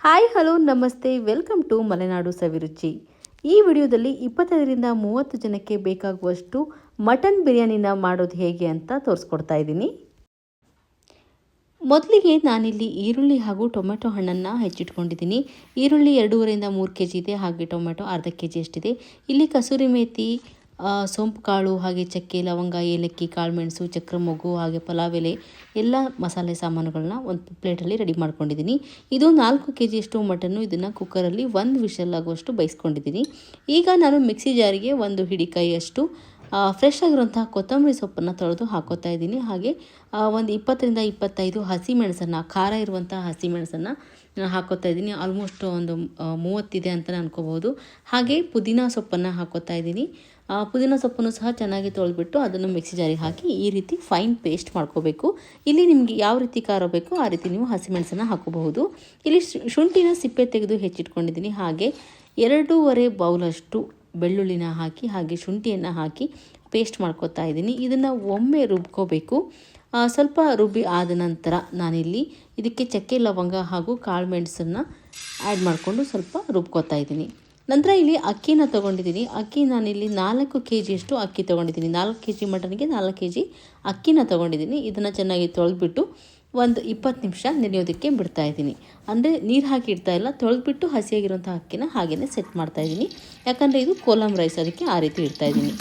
Hi hello ನಮಸ್ತೆ welcome to Malenadu ಸವಿರುಚಿ. ಈ ವಿಡಿಯೋದಲ್ಲಿ 25ರಿಂದ 30 ಜನಕ್ಕೆ ಬೇಕಾಗುವಷ್ಟು ಮಟನ್ ಬಿರಿಯಾನಿನ ಮಾಡೋದು ಹೇಗೆ ಅಂತ ತೋರಿಸ್ಕೊಡ್ತಾ ಇದ್ದೀನಿ. ಮೊದಲಿಗೆ ನಾನಿಲ್ಲಿ ಈರುಳ್ಳಿ ಹಾಗೂ ಟೊಮೆಟೊ ಹಣ್ಣನ್ನು ಹೆಚ್ಚಿಟ್ಕೊಂಡಿದ್ದೀನಿ. ಈರುಳ್ಳಿ 2.5ರಿಂದ 3 kg ಇದೆ, ಹಾಗೆ ಟೊಮೆಟೊ ಅರ್ಧ kg ಅಷ್ಟಿದೆ. ಇಲ್ಲಿ ಕಸೂರಿ ಮೇಥಿ, ಸೋಂಪು ಕಾಳು, ಹಾಗೆ ಚಕ್ಕೆ, ಲವಂಗ, ಏಲಕ್ಕಿ, ಕಾಳುಮೆಣಸು, ಚಕ್ರ ಮೊಗ್ಗು, ಹಾಗೆ ಪಲಾವ್ ಎಲೆ ಎಲ್ಲ ಮಸಾಲೆ ಸಾಮಾನುಗಳನ್ನ ಒಂದು ಪ್ಲೇಟಲ್ಲಿ ರೆಡಿ ಮಾಡ್ಕೊಂಡಿದ್ದೀನಿ. ಇದು 4 kg ಅಷ್ಟು ಮಟನ್ನು. ಇದನ್ನು ಕುಕ್ಕರಲ್ಲಿ 1 ವಿಷಲ್ ಆಗುವಷ್ಟು ಬೇಯಿಸ್ಕೊಂಡಿದ್ದೀನಿ. ಈಗ ನಾನು ಮಿಕ್ಸಿ ಜಾರಿಗೆ 1 ಹಿಡಿಕಾಯಿಯಷ್ಟು ಫ್ರೆಶ್ ಆಗಿರುವಂಥ ಕೊತ್ತಂಬರಿ ಸೊಪ್ಪನ್ನು ತೊಳೆದು ಹಾಕೋತಾ ಇದ್ದೀನಿ. ಹಾಗೆ ಒಂದು 20ರಿಂದ 25 ಹಸಿಮೆಣಸನ್ನು, ಖಾರ ಇರುವಂಥ ಹಸಿಮೆಣಸನ್ನು ಹಾಕೋತಾ ಇದ್ದೀನಿ. ಆಲ್ಮೋಸ್ಟ್ ಒಂದು 30 ಇದೆ ಅಂತ ಅನ್ಕೋಬೋದು. ಹಾಗೆ ಪುದೀನ ಸೊಪ್ಪನ್ನು ಹಾಕೋತಾ ಇದ್ದೀನಿ. ಪುದೀನ ಸೊಪ್ಪನ್ನು ಸಹ ಚೆನ್ನಾಗಿ ತೊಳೆದ್ಬಿಟ್ಟು ಅದನ್ನು ಮಿಕ್ಸಿ ಜಾರಿಗೆ ಹಾಕಿ ಈ ರೀತಿ ಫೈನ್ ಪೇಸ್ಟ್ ಮಾಡ್ಕೋಬೇಕು. ಇಲ್ಲಿ ನಿಮಗೆ ಯಾವ ರೀತಿ ಖಾರ ಬೇಕೋ ಆ ರೀತಿ ನೀವು ಹಸಿಮೆಣಸನ್ನು ಹಾಕೋಬಹುದು. ಇಲ್ಲಿ ಶುಂಠಿನ ಸಿಪ್ಪೆ ತೆಗೆದು ಹೆಚ್ಚಿಟ್ಕೊಂಡಿದ್ದೀನಿ. ಹಾಗೆ 2.5 ಬೌಲಷ್ಟು ಬೆಳ್ಳುಳ್ಳಿನ ಹಾಕಿ ಹಾಗೆ ಶುಂಠಿಯನ್ನು ಹಾಕಿ ಪೇಸ್ಟ್ ಮಾಡ್ಕೋತಾ ಇದ್ದೀನಿ. ಇದನ್ನು ಒಮ್ಮೆ ರುಬ್ಕೋಬೇಕು. ಸ್ವಲ್ಪ ರುಬ್ಬಿ ಆದ ನಂತರ ನಾನಿಲ್ಲಿ ಇದಕ್ಕೆ ಚಕ್ಕೆ, ಲವಂಗ ಹಾಗೂ ಕಾಳುಮೆಣಸನ್ನು ಆ್ಯಡ್ ಮಾಡಿಕೊಂಡು ಸ್ವಲ್ಪ ರುಬ್ಕೋತಾ ಇದ್ದೀನಿ. ನಂತರ ಇಲ್ಲಿ ಅಕ್ಕಿನ ತೊಗೊಂಡಿದ್ದೀನಿ. ಅಕ್ಕಿ ನಾನಿಲ್ಲಿ 4 kg ಅಷ್ಟು ಅಕ್ಕಿ ತೊಗೊಂಡಿದ್ದೀನಿ. 4 kg ಮಟನ್ಗೆ 4 kg ಅಕ್ಕಿನ ತೊಗೊಂಡಿದ್ದೀನಿ. ಇದನ್ನು ಚೆನ್ನಾಗಿ ತೊಳೆದ್ಬಿಟ್ಟು ಒಂದು 20 ನಿಮಿಷ ನೆನೆಯೋದಕ್ಕೆ ಬಿಡ್ತಾ ಇದ್ದೀನಿ. ಅಂದರೆ ನೀರು ಹಾಕಿ ಇಡ್ತಾ ಇಲ್ಲ, ತೊಳೆದ್ಬಿಟ್ಟು ಹಸಿಯಾಗಿರುವಂಥ ಅಕ್ಕಿನ ಹಾಗೆಯೇ ಸೆಟ್ ಮಾಡ್ತಾಯಿದ್ದೀನಿ. ಯಾಕಂದರೆ ಇದು ಕೋಲಮ್ ರೈಸ್, ಅದಕ್ಕೆ ಆ ರೀತಿ ಇಡ್ತಾ ಇದ್ದೀನಿ.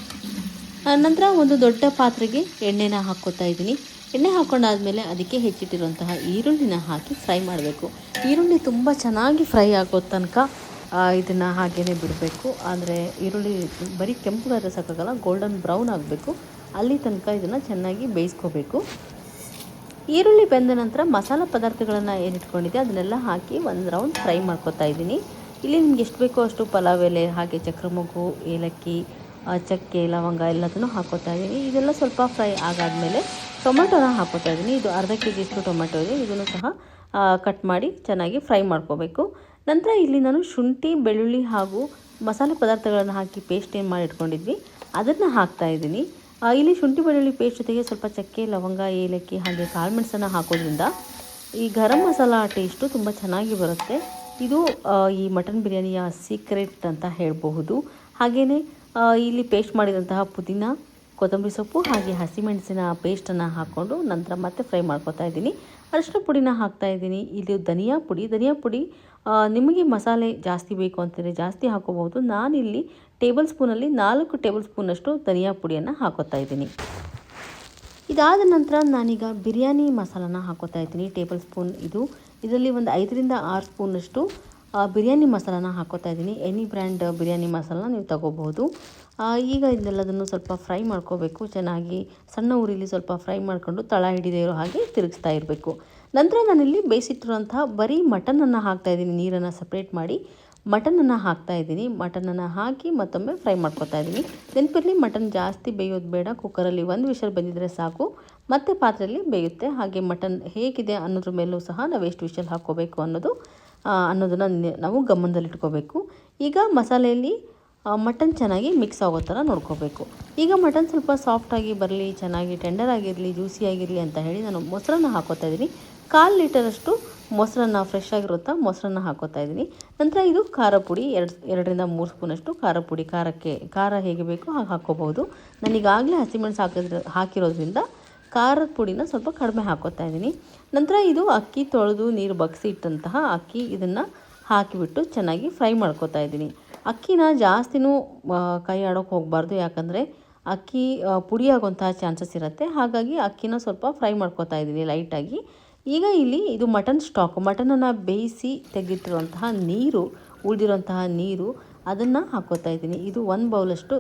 ನಂತರ ಒಂದು ದೊಡ್ಡ ಪಾತ್ರೆಗೆ ಎಣ್ಣೆನ ಹಾಕ್ಕೋತಾ ಇದ್ದೀನಿ. ಎಣ್ಣೆ ಹಾಕ್ಕೊಂಡಾದಮೇಲೆ ಅದಕ್ಕೆ ಹೆಚ್ಚಿಟ್ಟಿರುವಂತಹ ಈರುಳ್ಳಿನ ಹಾಕಿ ಫ್ರೈ ಮಾಡಬೇಕು. ಈರುಳ್ಳಿ ತುಂಬ ಚೆನ್ನಾಗಿ ಫ್ರೈ ಆಗೋ ತನಕ ಇದನ್ನು ಹಾಗೇ ಬಿಡಬೇಕು. ಅಂದರೆ ಈರುಳ್ಳಿ ಬರೀ ಕೆಂಪುಗಾದರೆ ಸಾಕಾಗಲ್ಲ, ಗೋಲ್ಡನ್ ಬ್ರೌನ್ ಆಗಬೇಕು. ಅಲ್ಲಿ ತನಕ ಇದನ್ನು ಚೆನ್ನಾಗಿ ಬೇಯಿಸ್ಕೋಬೇಕು. ಈರುಳ್ಳಿ ಬೆಂದ ನಂತರ ಮಸಾಲ ಪದಾರ್ಥಗಳನ್ನು ಏನಿಟ್ಕೊಂಡಿದೆ ಅದನ್ನೆಲ್ಲ ಹಾಕಿ ಒಂದು ರೌಂಡ್ ಫ್ರೈ ಮಾಡ್ಕೋತಾ ಇದ್ದೀನಿ. ಇಲ್ಲಿ ನಿಮ್ಗೆ ಎಷ್ಟು ಬೇಕೋ ಅಷ್ಟು ಪಲಾವ್ ಎಲೆ, ಹಾಗೆ ಚಕ್ರಮೊಗ್ಗು, ಏಲಕ್ಕಿ, ಚಕ್ಕೆ, ಲವಂಗ ಎಲ್ಲದನ್ನು ಹಾಕೋತಾ ಇದ್ದೀನಿ. ಇದೆಲ್ಲ ಸ್ವಲ್ಪ ಫ್ರೈ ಆಗಾದಮೇಲೆ ಟೊಮೆಟೊನ ಹಾಕೋತಾ ಇದ್ದೀನಿ. ಇದು ಅರ್ಧ kg ಅಷ್ಟು ಟೊಮೆಟೊ ಇದೆ. ಇದನ್ನು ಸಹ ಕಟ್ ಮಾಡಿ ಚೆನ್ನಾಗಿ ಫ್ರೈ ಮಾಡ್ಕೋಬೇಕು. ನಂತರ ಇಲ್ಲಿ ನಾನು ಶುಂಠಿ, ಬೆಳ್ಳುಳ್ಳಿ ಹಾಗೂ ಮಸಾಲೆ ಪದಾರ್ಥಗಳನ್ನು ಹಾಕಿ ಪೇಸ್ಟ್ ಏನು ಮಾಡಿ ಇಟ್ಕೊಂಡಿದ್ವಿ ಅದನ್ನು ಹಾಕ್ತಾ ಇದ್ದೀನಿ. ಇಲ್ಲಿ ಶುಂಠಿ ಬೆಳ್ಳುಳ್ಳಿ ಪೇಸ್ಟ್ ಜೊತೆಗೆ ಸ್ವಲ್ಪ ಚಕ್ಕೆ, ಲವಂಗ, ಏಲಕ್ಕಿ ಹಾಗೆ ಕಾಳುಮೆಣಸನ್ನು ಹಾಕೋದ್ರಿಂದ ಈ ಗರಂ ಮಸಾಲ ಟೇಸ್ಟು ತುಂಬ ಚೆನ್ನಾಗಿ ಬರುತ್ತೆ. ಇದು ಈ ಮಟನ್ ಬಿರಿಯಾನಿಯ ಸೀಕ್ರೆಟ್ ಅಂತ ಹೇಳಬಹುದು. ಹಾಗೆಯೇ ಇಲ್ಲಿ ಪೇಸ್ಟ್ ಮಾಡಿದಂತಹ ಪುದೀನ, ಕೊತ್ತಂಬರಿ ಸೊಪ್ಪು ಹಾಗೆ ಹಸಿಮೆಣಸಿನ ಪೇಸ್ಟನ್ನು ಹಾಕ್ಕೊಂಡು ನಂತರ ಮತ್ತೆ ಫ್ರೈ ಮಾಡ್ಕೊತಾ ಇದ್ದೀನಿ. ಅರಿಶಿನ ಪುಡಿನ ಹಾಕ್ತಾ ಇದ್ದೀನಿ. ಇದು ಧನಿಯಾ ಪುಡಿ ನಿಮಗೆ ಮಸಾಲೆ ಜಾಸ್ತಿ ಬೇಕು ಅಂತಂದರೆ ಜಾಸ್ತಿ ಹಾಕೋಬಹುದು. ನಾನಿಲ್ಲಿ ಟೇಬಲ್ ಸ್ಪೂನಲ್ಲಿ 4 ಟೇಬಲ್ ಸ್ಪೂನಷ್ಟು ಧನಿಯಾ ಪುಡಿಯನ್ನು ಹಾಕೋತಾ ಇದ್ದೀನಿ. ಇದಾದ ನಂತರ ನಾನೀಗ ಬಿರಿಯಾನಿ ಮಸಾಲಾನ ಹಾಕೋತಾ ಇದ್ದೀನಿ. ಟೇಬಲ್ ಸ್ಪೂನ್ ಇದರಲ್ಲಿ ಒಂದು 5ರಿಂದ 6 ಸ್ಪೂನಷ್ಟು ಬಿರಿಯಾನಿ ಮಸಾಲಾನ ಹಾಕೋತಾ ಇದ್ದೀನಿ. ಎನಿ ಬ್ರ್ಯಾಂಡ್ ಬಿರಿಯಾನಿ ಮಸಾಲ ನೀವು ತಗೋಬಹುದು. ಈಗ ಇದೆಲ್ಲದನ್ನು ಸ್ವಲ್ಪ ಫ್ರೈ ಮಾಡ್ಕೋಬೇಕು. ಚೆನ್ನಾಗಿ ಸಣ್ಣ ಉರಿಲಿ ಸ್ವಲ್ಪ ಫ್ರೈ ಮಾಡಿಕೊಂಡು ತಳ ಹಿಡಿದೇ ಇರೋ ಹಾಗೆ ತಿರುಗಿಸ್ತಾ ಇರಬೇಕು. ನಂತರ ನಾನಿಲ್ಲಿ ಬೇಯಿಸಿಟ್ಟಿರುವಂತಹ ಬರೀ ಮಟನನ್ನು ಹಾಕ್ತಾಯಿದ್ದೀನಿ. ನೀರನ್ನು ಸಪ್ರೇಟ್ ಮಾಡಿ ಮಟನನ್ನು ಹಾಕ್ತಾಯಿದ್ದೀನಿ. ಮಟನನ್ನು ಹಾಕಿ ಮತ್ತೊಮ್ಮೆ ಫ್ರೈ ಮಾಡ್ಕೊತಾ ಇದ್ದೀನಿ. ನೆನಪಿರಲಿ, ಮಟನ್ ಜಾಸ್ತಿ ಬೇಯೋದು ಬೇಡ. ಕುಕ್ಕರಲ್ಲಿ 1 ವಿಷಲ್ ಬಂದಿದ್ದರೆ ಸಾಕು, ಮತ್ತೆ ಪಾತ್ರೆಯಲ್ಲಿ ಬೇಯುತ್ತೆ. ಹಾಗೆ ಮಟನ್ ಹೇಗಿದೆ ಅನ್ನೋದ್ರ ಮೇಲೂ ಸಹ ನಾವು ಎಷ್ಟು ವಿಷಲ್ ಹಾಕ್ಕೋಬೇಕು ಅನ್ನೋದನ್ನು ನಾವು ಗಮನದಲ್ಲಿಟ್ಕೋಬೇಕು. ಈಗ ಮಸಾಲೆಯಲ್ಲಿ ಮಟನ್ ಚೆನ್ನಾಗಿ ಮಿಕ್ಸ್ ಆಗೋ ಥರ ನೋಡ್ಕೋಬೇಕು. ಈಗ ಮಟನ್ ಸ್ವಲ್ಪ ಸಾಫ್ಟಾಗಿ ಬರಲಿ, ಚೆನ್ನಾಗಿ ಟೆಂಡರ್ ಆಗಿರಲಿ, ಜ್ಯೂಸಿ ಆಗಿರಲಿ ಅಂತ ಹೇಳಿ ನಾನು ಮೊಸರನ್ನು ಹಾಕೋತಾ ಇದ್ದೀನಿ. 1/4 ಲೀಟರಷ್ಟು ಮೊಸರನ್ನು, ಫ್ರೆಶ್ ಆಗಿರುತ್ತಾ ಮೊಸರನ್ನು ಹಾಕೋತಾ ಇದ್ದೀನಿ. ನಂತರ ಇದು ಖಾರ ಪುಡಿ 2ರಿಂದ 3 ಸ್ಪೂನಷ್ಟು ಖಾರ ಪುಡಿ. ಖಾರ ಹೇಗೆ ಬೇಕೋ ಹಾಗೆ ಹಾಕ್ಕೋಬಹುದು. ನಾನೀಗಾಗಲೇ ಹಸಿಮೆಣಸು ಹಾಕಿರೋದ್ರಿಂದ ಖಾರದ ಪುಡಿನ ಸ್ವಲ್ಪ ಕಡಿಮೆ ಹಾಕೋತಾ ಇದ್ದೀನಿ. ನಂತರ ಇದು ಅಕ್ಕಿ ತೊಳೆದು ನೀರು ಬಗ್ಸಿ ಇಟ್ಟಂತಹ ಅಕ್ಕಿ, ಇದನ್ನು ಹಾಕಿಬಿಟ್ಟು ಚೆನ್ನಾಗಿ ಫ್ರೈ ಮಾಡ್ಕೋತಾ ಇದ್ದೀನಿ. ಅಕ್ಕಿನ ಜಾಸ್ತಿನೂ ಕೈ ಆಡೋಕ್ಕೆ ಹೋಗಬಾರ್ದು, ಯಾಕಂದರೆ ಅಕ್ಕಿ ಪುಡಿ ಆಗೋಂತಹ ಚಾನ್ಸಸ್ ಇರುತ್ತೆ. ಹಾಗಾಗಿ ಅಕ್ಕಿನ ಸ್ವಲ್ಪ ಫ್ರೈ ಮಾಡ್ಕೋತಾ ಇದ್ದೀನಿ ಲೈಟಾಗಿ. ಈಗ ಇಲ್ಲಿ ಇದು ಮಟನ್ ಸ್ಟಾಕ್, ಮಟನನ್ನು ಬೇಯಿಸಿ ತೆಗೆದಿಟ್ಟಿರುವಂತಹ ನೀರು, ಉಳಿದಿರುವಂತಹ ನೀರು ಅದನ್ನು ಹಾಕೋತಾ ಇದ್ದೀನಿ. ಇದು 1 ಬೌಲಷ್ಟು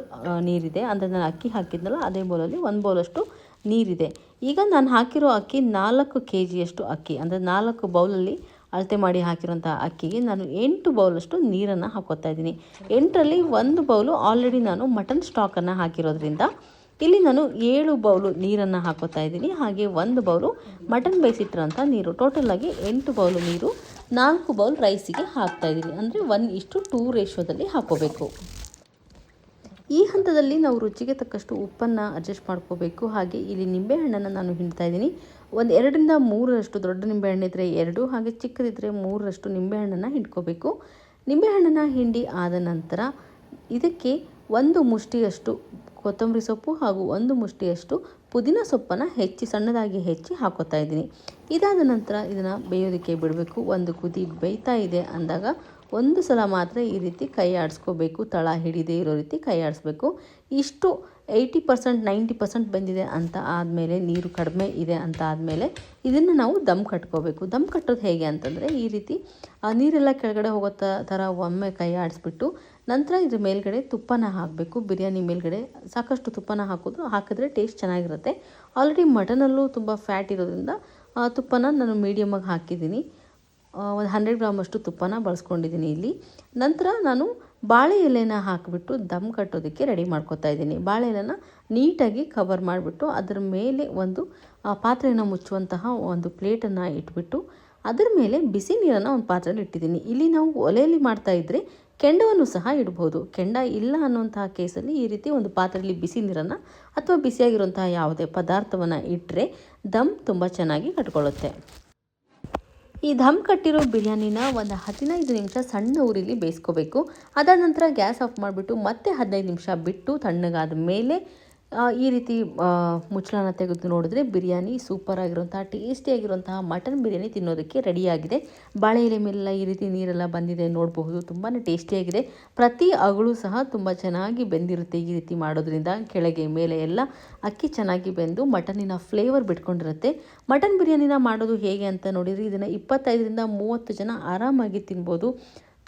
ನೀರಿದೆ. ಅಂದರೆ ನಾನು ಅಕ್ಕಿ ಹಾಕಿದ್ನಲ್ಲ ಅದೇ ಬೌಲಲ್ಲಿ 1 ಬೌಲಷ್ಟು ನೀರಿದೆ. ಈಗ ನಾನು ಹಾಕಿರೋ ಅಕ್ಕಿ 4 kg ಅಷ್ಟು ಅಕ್ಕಿ, ಅಂದರೆ 4 ಬೌಲಲ್ಲಿ ಅಳತೆ ಮಾಡಿ ಹಾಕಿರೋಂಥ ಅಕ್ಕಿಗೆ ನಾನು 8 ಬೌಲಷ್ಟು ನೀರನ್ನು ಹಾಕೋತಾ ಇದ್ದೀನಿ. 8ರಲ್ಲಿ 1 ಬೌಲು ಆಲ್ರೆಡಿ ನಾನು ಮಟನ್ ಸ್ಟಾಕನ್ನು ಹಾಕಿರೋದ್ರಿಂದ ಇಲ್ಲಿ ನಾನು 7 ಬೌಲು ನೀರನ್ನು ಹಾಕೋತಾ ಇದ್ದೀನಿ. ಹಾಗೆ 1 ಬೌಲು ಮಟನ್ ಬೇಯಿಸಿಟ್ಟಿರೋಂಥ ನೀರು. ಟೋಟಲಾಗಿ 8 ಬೌಲು ನೀರು 4 ಬೌಲ್ ರೈಸಿಗೆ ಹಾಕ್ತಾ ಇದ್ದೀನಿ. ಅಂದರೆ 1:2 ರೇಷಿಯೋದಲ್ಲಿ ಹಾಕೋಬೇಕು. ಈ ಹಂತದಲ್ಲಿ ನಾವು ರುಚಿಗೆ ತಕ್ಕಷ್ಟು ಉಪ್ಪನ್ನು ಅಡ್ಜಸ್ಟ್ ಮಾಡ್ಕೋಬೇಕು. ಹಾಗೆ ಇಲ್ಲಿ ನಿಂಬೆಹಣ್ಣನ್ನು ನಾನು ಹಿಂಡ್ತಾ ಇದ್ದೀನಿ. ಒಂದು 2-3 ದೊಡ್ಡ ನಿಂಬೆಹಣ್ಣಿದ್ರೆ 2 ಹಾಗೆ ಚಿಕ್ಕದಿದ್ದರೆ 3 ನಿಂಬೆಹಣ್ಣನ್ನು ಹಿಂಡ್ಕೋಬೇಕು. ನಿಂಬೆಹಣ್ಣನ್ನು ಹಿಂಡಿ ಆದ ನಂತರ ಇದಕ್ಕೆ 1 ಮುಷ್ಟಿಯಷ್ಟು ಕೊತ್ತಂಬರಿ ಸೊಪ್ಪು ಹಾಗೂ 1 ಮುಷ್ಟಿಯಷ್ಟು ಪುದೀನ ಸೊಪ್ಪನ್ನು ಸಣ್ಣದಾಗಿ ಹೆಚ್ಚಿ ಹಾಕೋತಾ ಇದ್ದೀನಿ. ಇದಾದ ನಂತರ ಇದನ್ನು ಬೇಯೋದಕ್ಕೆ ಬಿಡಬೇಕು. ಒಂದು ಕುದಿ ಬೇಯ್ತಾ ಇದೆ ಅಂದಾಗ ಒಂದು ಸಲ ಮಾತ್ರ ಈ ರೀತಿ ಕೈ ಆಡಿಸ್ಕೋಬೇಕು, ತಳ ಹಿಡಿದೇ ಇರೋ ರೀತಿ ಕೈ ಆಡಿಸ್ಬೇಕು. ಇಷ್ಟು 80% 90% ಬಂದಿದೆ ಅಂತ ಆದಮೇಲೆ, ನೀರು ಕಡಿಮೆ ಇದೆ ಅಂತ ಆದಮೇಲೆ ಇದನ್ನು ನಾವು ದಮ್ ಕಟ್ಕೋಬೇಕು. ದಮ್ ಕಟ್ಟೋದು ಹೇಗೆ ಅಂತಂದರೆ ಈ ರೀತಿ ನೀರೆಲ್ಲ ಕೆಳಗಡೆ ಹೋಗೋ ಥರ ಒಮ್ಮೆ ಕೈ ಆಡಿಸ್ಬಿಟ್ಟು ನಂತರ ಇದ್ರ ಮೇಲ್ಗಡೆ ತುಪ್ಪನ ಹಾಕಬೇಕು. ಬಿರಿಯಾನಿ ಮೇಲ್ಗಡೆ ಸಾಕಷ್ಟು ತುಪ್ಪನ ಹಾಕಿದ್ರೆ ಟೇಸ್ಟ್ ಚೆನ್ನಾಗಿರುತ್ತೆ. ಆಲ್ರೆಡಿ ಮಟನಲ್ಲೂ ತುಂಬ ಫ್ಯಾಟ್ ಇರೋದ್ರಿಂದ ತುಪ್ಪನ ನಾನು ಮೀಡಿಯಮಾಗಿ ಹಾಕಿದ್ದೀನಿ. ಒಂದು 100 ಗ್ರಾಮಷ್ಟು ತುಪ್ಪನ ಬಳಸ್ಕೊಂಡಿದ್ದೀನಿ ಇಲ್ಲಿ. ನಂತರ ನಾನು ಬಾಳೆ ಎಲೆನ ಹಾಕಿಬಿಟ್ಟು ದಮ್ ಕಟ್ಟೋದಕ್ಕೆ ರೆಡಿ ಮಾಡ್ಕೊತಾ ಇದ್ದೀನಿ. ಬಾಳೆ ಎಲೆನ ನೀಟಾಗಿ ಕವರ್ ಮಾಡಿಬಿಟ್ಟು ಅದರ ಮೇಲೆ ಒಂದು ಪಾತ್ರೆಯನ್ನು ಮುಚ್ಚುವಂತಹ ಒಂದು ಪ್ಲೇಟನ್ನು ಇಟ್ಬಿಟ್ಟು ಅದರ ಮೇಲೆ ಬಿಸಿ ನೀರನ್ನು ಒಂದು ಪಾತ್ರೆಯಲ್ಲಿ ಇಟ್ಟಿದ್ದೀನಿ. ಇಲ್ಲಿ ನಾವು ಒಲೆಯಲ್ಲಿ ಮಾಡ್ತಾ ಇದ್ದರೆ ಕೆಂಡವನ್ನು ಸಹ ಇಡ್ಬೋದು. ಕೆಂಡ ಇಲ್ಲ ಅನ್ನುವಂತಹ ಕೇಸಲ್ಲಿ ಈ ರೀತಿ ಒಂದು ಪಾತ್ರೆಯಲ್ಲಿ ಬಿಸಿ ನೀರನ್ನು ಅಥವಾ ಬಿಸಿಯಾಗಿರುವಂತಹ ಯಾವುದೇ ಪದಾರ್ಥವನ್ನು ಇಟ್ಟರೆ ದಮ್ ತುಂಬ ಚೆನ್ನಾಗಿ ಕಟ್ಕೊಳ್ಳುತ್ತೆ. ಈ ದಮ್ ಕಟ್ಟಿರೋ ಬಿರಿಯಾನಿನ ಒಂದು 15 ನಿಮಿಷ ಸಣ್ಣ ಉರಿಲಿ ಬೇಯಿಸ್ಕೋಬೇಕು. ಅದಾದ ನಂತರ ಗ್ಯಾಸ್ ಆಫ್ ಮಾಡಿಬಿಟ್ಟು ಮತ್ತೆ 15 ನಿಮಿಷ ಬಿಟ್ಟು ತಣ್ಣಗಾದ ಮೇಲೆ ಈ ರೀತಿ ಮುಚ್ಚಳನ ತೆಗೆದು ನೋಡಿದ್ರೆ ಬಿರಿಯಾನಿ ಸೂಪರಾಗಿರುವಂತಹ ಟೇಸ್ಟಿಯಾಗಿರುವಂತಹ ಮಟನ್ ಬಿರಿಯಾನಿ ತಿನ್ನೋದಕ್ಕೆ ರೆಡಿಯಾಗಿದೆ. ಬಾಳೆ ಎಲೆ ಮೇಲೆಲ್ಲ ಈ ರೀತಿ ನೀರೆಲ್ಲ ಬಂದಿದೆ ನೋಡಬಹುದು. ತುಂಬಾ ಟೇಸ್ಟಿಯಾಗಿದೆ. ಪ್ರತಿ ಅಗಳು ಸಹ ತುಂಬ ಚೆನ್ನಾಗಿ ಬೆಂದಿರುತ್ತೆ. ಈ ರೀತಿ ಮಾಡೋದ್ರಿಂದ ಕೆಳಗೆ ಮೇಲೆ ಎಲ್ಲ ಅಕ್ಕಿ ಚೆನ್ನಾಗಿ ಬೆಂದು ಮಟನಿನ ಫ್ಲೇವರ್ ಬಿಟ್ಕೊಂಡಿರುತ್ತೆ. ಮಟನ್ ಬಿರಿಯಾನಿನ ಮಾಡೋದು ಹೇಗೆ ಅಂತ ನೋಡಿದರೆ ಇದನ್ನು 25-30 ಜನ ಆರಾಮಾಗಿ ತಿನ್ಬೋದು.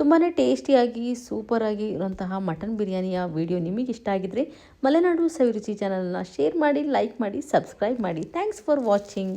ತುಂಬಾ ಟೇಸ್ಟಿಯಾಗಿ ಸೂಪರಾಗಿ ಇರುವಂತಹ ಮಟನ್ ಬಿರಿಯಾನಿಯ ವಿಡಿಯೋ ನಿಮಗೆ ಇಷ್ಟ ಆಗಿದ್ದರೆ ಮಲೆನಾಡು ಸವಿರುಚಿ ಚಾನಲನ್ನು ಶೇರ್ ಮಾಡಿ, ಲೈಕ್ ಮಾಡಿ, ಸಬ್ಸ್ಕ್ರೈಬ್ ಮಾಡಿ. Thanks for watching.